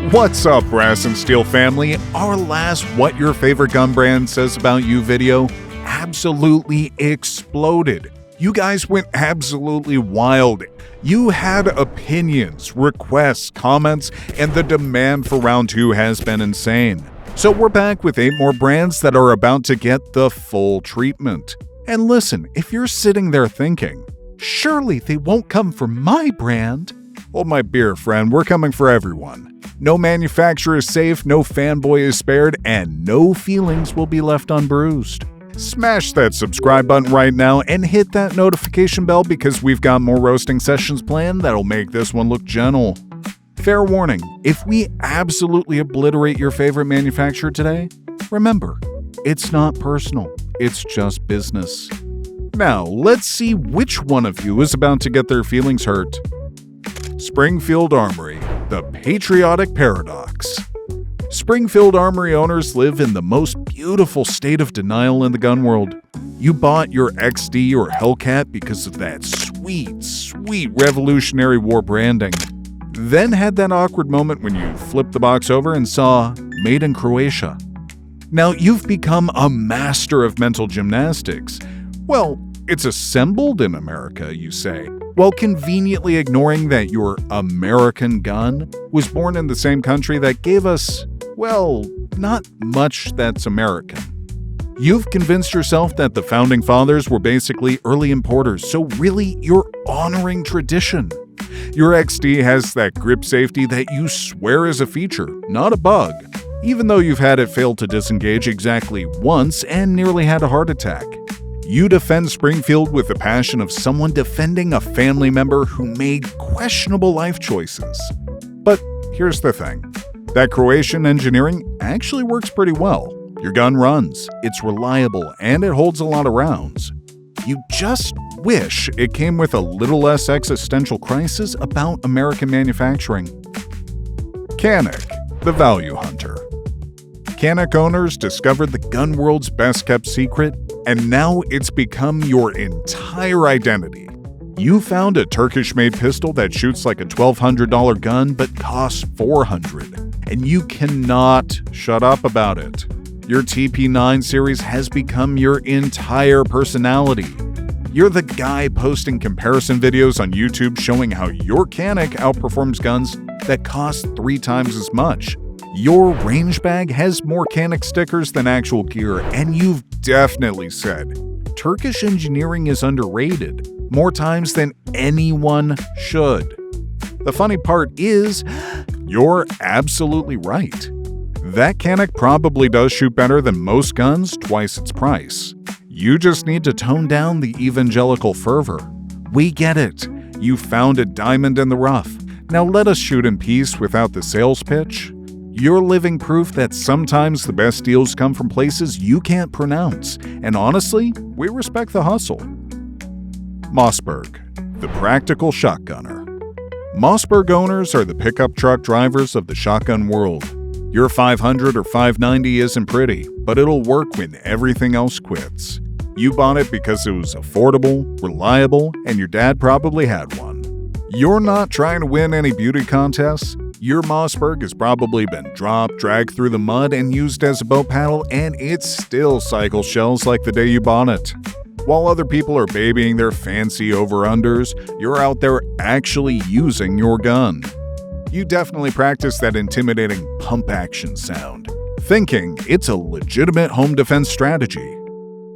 What's up, Brass and Steel family? Our last What Your Favorite Gun Brand Says About You video absolutely exploded. You guys went absolutely wild. You had opinions, requests, comments, and the demand for round 2 has been insane. So we're back with 8 more brands that are about to get the full treatment. And listen, if you're sitting there thinking, surely they won't come for my brand. Hold my beer, friend, we're coming for everyone. No manufacturer is safe, no fanboy is spared, and no feelings will be left unbruised. Smash that subscribe button right now and hit that notification bell because we've got more roasting sessions planned that'll make this one look gentle. Fair warning, if we absolutely obliterate your favorite manufacturer today, remember, it's not personal, it's just business. Now, let's see which one of you is about to get their feelings hurt. Springfield Armory, the Patriotic Paradox. Springfield Armory owners live in the most beautiful state of denial in the gun world. You bought your XD or Hellcat because of that sweet Revolutionary War branding. Then had that awkward moment when you flipped the box over and saw Made in Croatia. Now you've become a master of mental gymnastics. Well, it's assembled in America, you say, while conveniently ignoring that your American gun was born in the same country that gave us, well, not much that's American. You've convinced yourself that the founding fathers were basically early importers, so really you're honoring tradition. Your XD has that grip safety that you swear is a feature, not a bug, even though you've had it fail to disengage exactly once and nearly had a heart attack. You defend Springfield with the passion of someone defending a family member who made questionable life choices. But here's the thing. That Croatian engineering actually works pretty well. Your gun runs, it's reliable, and it holds a lot of rounds. You just wish it came with a little less existential crisis about American manufacturing. Canik, the value hunter. Canik owners discovered the gun world's best-kept secret, and now it's become your entire identity. You found a Turkish-made pistol that shoots like a $1,200 gun but costs $400, and you cannot shut up about it. Your TP9 series has become your entire personality. You're the guy posting comparison videos on YouTube showing how your Canik outperforms guns that cost 3 times as much. Your range bag has more Canik stickers than actual gear, and you've definitely said Turkish engineering is underrated more times than anyone should. The funny part is, you're absolutely right. That Canik probably does shoot better than most guns twice its price. You just need to tone down the evangelical fervor. We get it. You found a diamond in the rough. Now let us shoot in peace without the sales pitch. You're living proof that sometimes the best deals come from places you can't pronounce, and honestly, we respect the hustle. Mossberg, the practical shotgunner. Mossberg owners are the pickup truck drivers of the shotgun world. Your 500 or 590 isn't pretty, but it'll work when everything else quits. You bought it because it was affordable, reliable, and your dad probably had one. You're not trying to win any beauty contests. Your Mossberg has probably been dropped, dragged through the mud, and used as a boat paddle, and it still cycles shells like the day you bought it. While other people are babying their fancy over-unders, you're out there actually using your gun. You definitely practice that intimidating pump action sound, thinking it's a legitimate home defense strategy.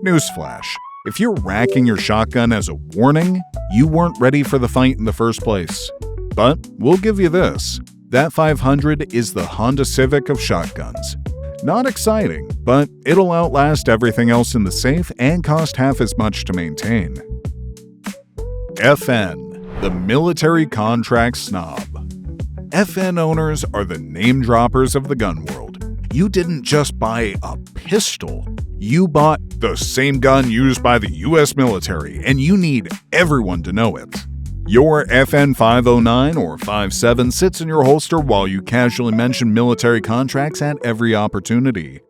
Newsflash, if you're racking your shotgun as a warning, you weren't ready for the fight in the first place. But we'll give you this. That 500 is the Honda Civic of shotguns. Not exciting, but it'll outlast everything else in the safe and cost half as much to maintain. FN, the Military Contract Snob. FN owners are the name droppers of the gun world. You didn't just buy a pistol, you bought the same gun used by the US military, and you need everyone to know it. Your FN 509 or 57 sits in your holster while you casually mention military contracts at every opportunity.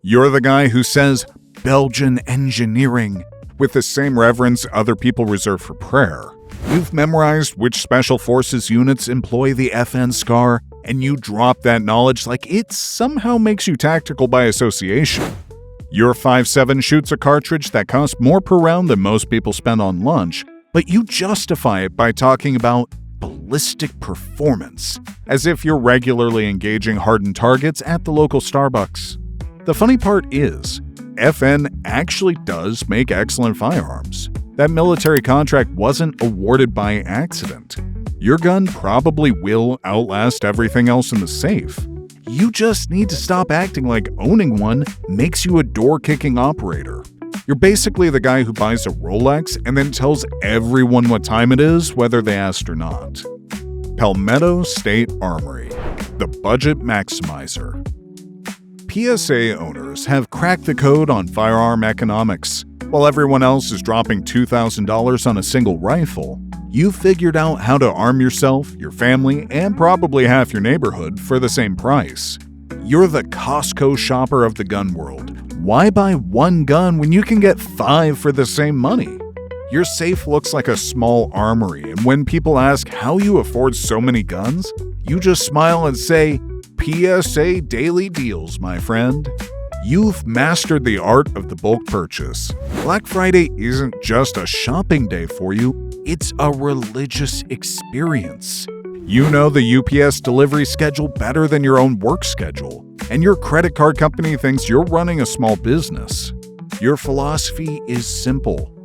You're the guy who says Belgian engineering with the same reverence other people reserve for prayer. You've memorized which special forces units employ the FN SCAR, and you drop that knowledge like it somehow makes you tactical by association. Your 5.7 shoots a cartridge that costs more per round than most people spend on lunch, but you justify it by talking about ballistic performance, as if you're regularly engaging hardened targets at the local Starbucks. The funny part is, FN actually does make excellent firearms. That military contract wasn't awarded by accident. Your gun probably will outlast everything else in the safe. You just need to stop acting like owning one makes you a door-kicking operator. You're basically the guy who buys a Rolex and then tells everyone what time it is, whether they asked or not. Palmetto State Armory, the budget maximizer. PSA owners have cracked the code on firearm economics. While everyone else is dropping $2,000 on a single rifle, you figured out how to arm yourself, your family, and probably half your neighborhood for the same price. You're the Costco shopper of the gun world. Why buy one gun when you can get 5 for the same money? Your safe looks like a small armory, and when people ask how you afford so many guns, you just smile and say, PSA daily deals, my friend. You've mastered the art of the bulk purchase. Black Friday isn't just a shopping day for you, it's a religious experience. You know the UPS delivery schedule better than your own work schedule, and your credit card company thinks you're running a small business. Your philosophy is simple.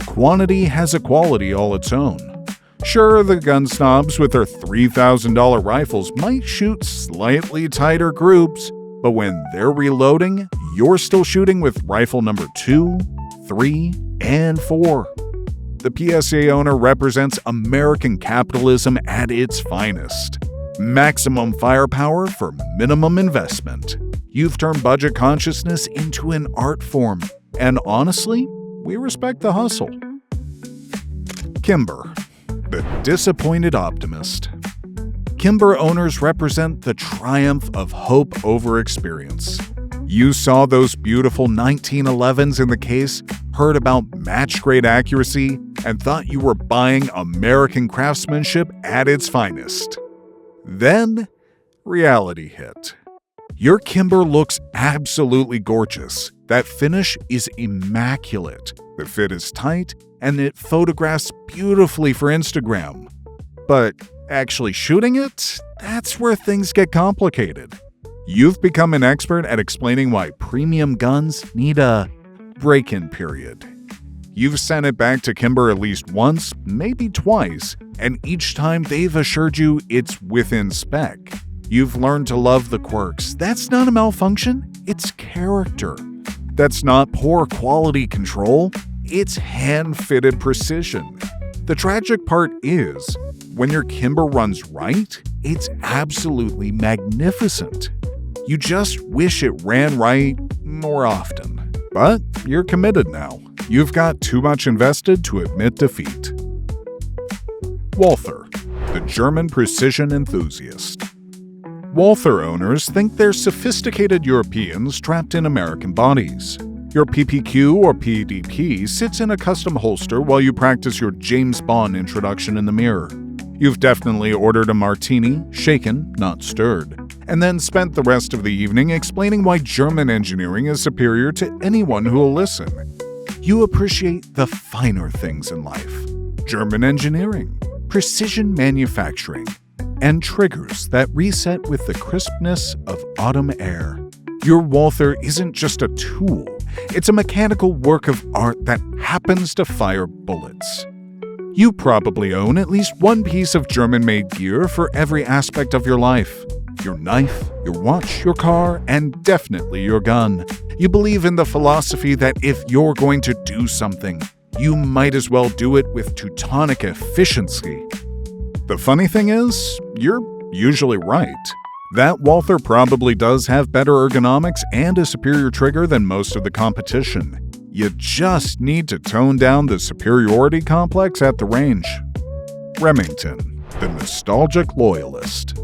Quantity has a quality all its own. Sure, the gun snobs with their $3,000 rifles might shoot slightly tighter groups, but when they're reloading, you're still shooting with rifle number 2, 3, and 4. The PSA owner represents American capitalism at its finest. Maximum firepower for minimum investment. You've turned budget consciousness into an art form, and honestly, we respect the hustle. Kimber, the disappointed optimist. Kimber owners represent the triumph of hope over experience. You saw those beautiful 1911s in the case, heard about match-grade accuracy, and thought you were buying American craftsmanship at its finest. Then, reality hit. Your Kimber looks absolutely gorgeous. That finish is immaculate. The fit is tight, and it photographs beautifully for Instagram. But actually shooting it, that's where things get complicated. You've become an expert at explaining why premium guns need a break-in period. You've sent it back to Kimber at least once, maybe twice, and each time they've assured you it's within spec. You've learned to love the quirks. That's not a malfunction, it's character. That's not poor quality control, it's hand-fitted precision. The tragic part is, when your Kimber runs right, it's absolutely magnificent. You just wish it ran right more often. But you're committed now. You've got too much invested to admit defeat. Walther, the German precision enthusiast. Walther owners think they're sophisticated Europeans trapped in American bodies. Your PPQ or PDP sits in a custom holster while you practice your James Bond introduction in the mirror. You've definitely ordered a martini, shaken, not stirred, and then spent the rest of the evening explaining why German engineering is superior to anyone who will listen. You appreciate the finer things in life. German engineering, precision manufacturing, and triggers that reset with the crispness of autumn air. Your Walther isn't just a tool, it's a mechanical work of art that happens to fire bullets. You probably own at least one piece of German-made gear for every aspect of your life. Your knife, your watch, your car, and definitely your gun. You believe in the philosophy that if you're going to do something, you might as well do it with Teutonic efficiency. The funny thing is, you're usually right. That Walther probably does have better ergonomics and a superior trigger than most of the competition. You just need to tone down the superiority complex at the range. Remington, the nostalgic loyalist.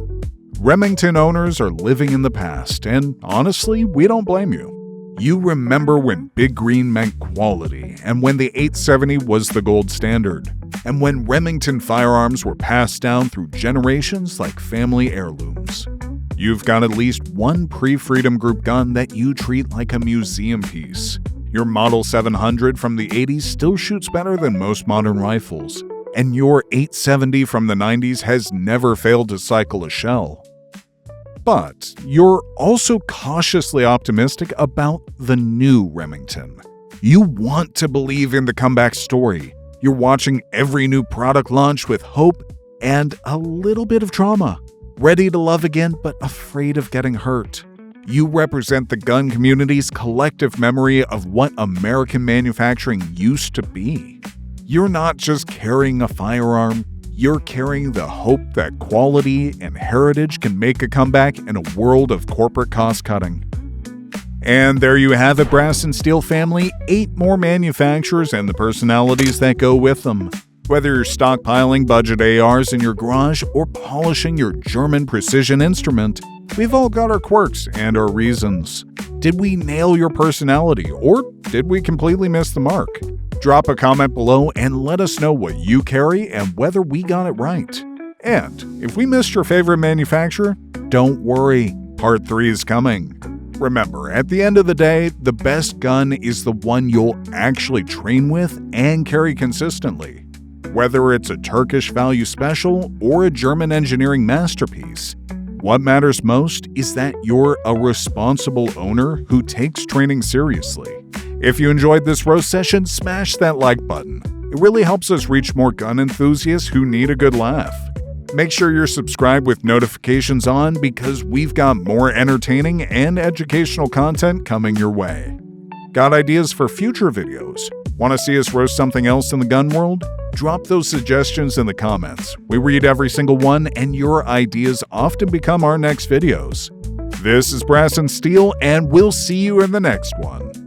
Remington owners are living in the past, and honestly, we don't blame you. You remember when Big Green meant quality, and when the 870 was the gold standard. and when Remington firearms were passed down through generations like family heirlooms. You've got at least one pre-Freedom Group gun that you treat like a museum piece. Your Model 700 from the 80s still shoots better than most modern rifles, and your 870 from the 90s has never failed to cycle a shell. But you're also cautiously optimistic about the new Remington. You want to believe in the comeback story. You're watching every new product launch with hope and a little bit of trauma. Ready to love again, but afraid of getting hurt. You represent the gun community's collective memory of what American manufacturing used to be. You're not just carrying a firearm, you're carrying the hope that quality and heritage can make a comeback in a world of corporate cost-cutting. And there you have it, Brass and Steel family, 8 more manufacturers and the personalities that go with them. Whether you're stockpiling budget ARs in your garage or polishing your German precision instrument, we've all got our quirks and our reasons. Did we nail your personality, or did we completely miss the mark? Drop a comment below and let us know what you carry and whether we got it right. And if we missed your favorite manufacturer, don't worry, part 3 is coming. Remember, at the end of the day, the best gun is the one you'll actually train with and carry consistently. Whether it's a Turkish value special or a German engineering masterpiece, what matters most is that you're a responsible owner who takes training seriously. If you enjoyed this roast session, smash that like button. It really helps us reach more gun enthusiasts who need a good laugh. Make sure you're subscribed with notifications on because we've got more entertaining and educational content coming your way. Got ideas for future videos? Want to see us roast something else in the gun world? Drop those suggestions in the comments. We read every single one, and your ideas often become our next videos. This is Brass and Steel, and we'll see you in the next one.